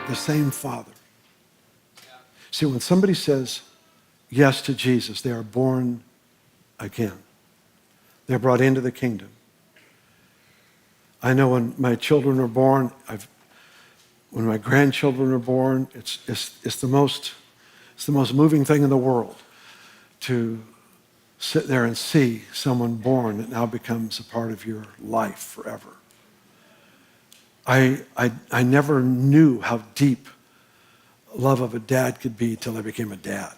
The same Father. See, when somebody says yes to Jesus, they are born again. They're brought into the kingdom. I know when my children are born, when my grandchildren are born, it's the most moving thing in the world to sit there and see someone born that now becomes a part of your life forever. I never knew how deep love of a dad could be till I became a dad.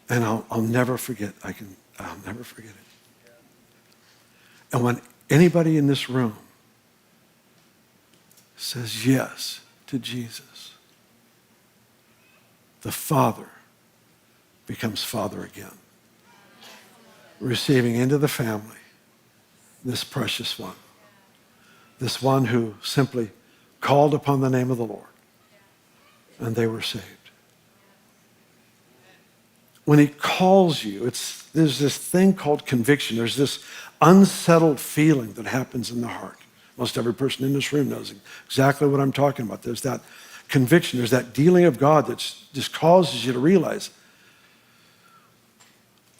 And I'll never forget. I'll never forget it. And when anybody in this room says yes to Jesus, the Father becomes Father again, receiving into the family this precious one, this one who simply called upon the name of the Lord, and they were saved. When he calls you, there's this thing called conviction. There's this unsettled feeling that happens in the heart. Most every person in this room knows exactly what I'm talking about. There's that conviction. There's that dealing of God that just causes you to realize,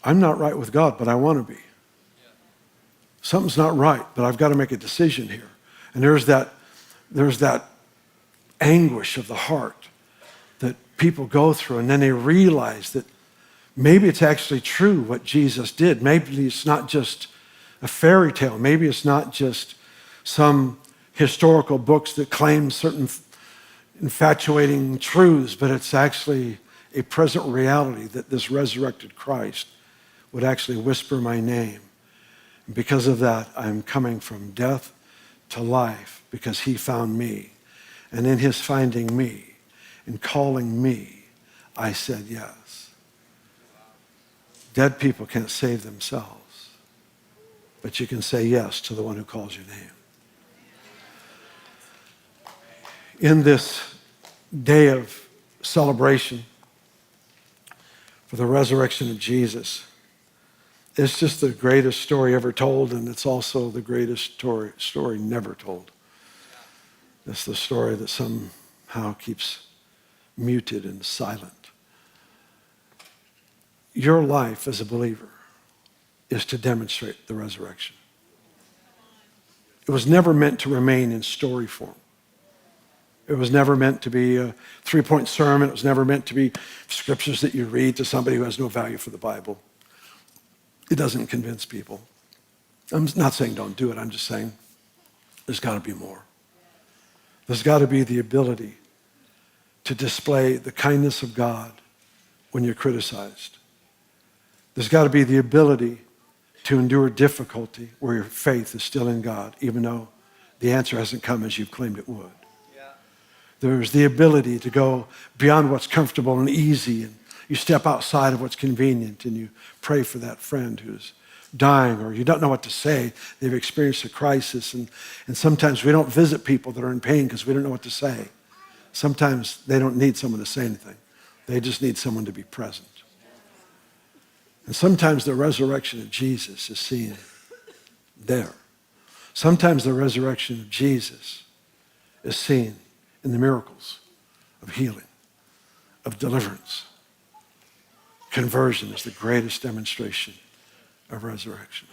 I'm not right with God, but I want to be. Something's not right, but I've got to make a decision here. And there's that anguish of the heart that people go through, and then they realize that maybe it's actually true what Jesus did. Maybe it's not just a fairy tale. Maybe it's not just some historical books that claim certain infatuating truths, but it's actually a present reality that this resurrected Christ would actually whisper my name. And because of that, I'm coming from death to life because he found me. And in his finding me and calling me, I said yes. Dead people can't save themselves, but you can say yes to the one who calls your name. In this day of celebration for the resurrection of Jesus, it's just the greatest story ever told, and it's also the greatest story never told. It's the story that somehow keeps muted and silent. Your life as a believer is to demonstrate the resurrection. It was never meant to remain in story form. It was never meant to be a 3-point sermon. It was never meant to be scriptures that you read to somebody who has no value for the Bible. It doesn't convince people. I'm not saying don't do it. I'm just saying there's got to be more. There's got to be the ability to display the kindness of God when you're criticized. There's got to be the ability to endure difficulty where your faith is still in God, even though the answer hasn't come as you've claimed it would. There's the ability to go beyond what's comfortable and easy, and you step outside of what's convenient and you pray for that friend who's dying, or you don't know what to say. They've experienced a crisis, and sometimes we don't visit people that are in pain because we don't know what to say. Sometimes they don't need someone to say anything. They just need someone to be present. And sometimes the resurrection of Jesus is seen there. Sometimes the resurrection of Jesus is seen in the miracles of healing, of deliverance. Conversion is the greatest demonstration of resurrection.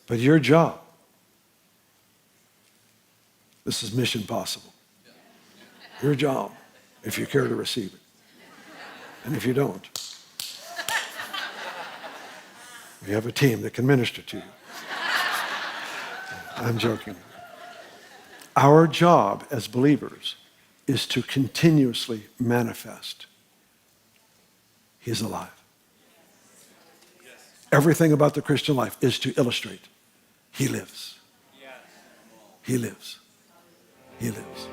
But your job, this is mission possible. Your job, if you care to receive it. And if you don't, we have a team that can minister to you. I'm joking. Our job as believers is to continuously manifest He's alive. Everything about the Christian life is to illustrate He lives. He lives. He lives.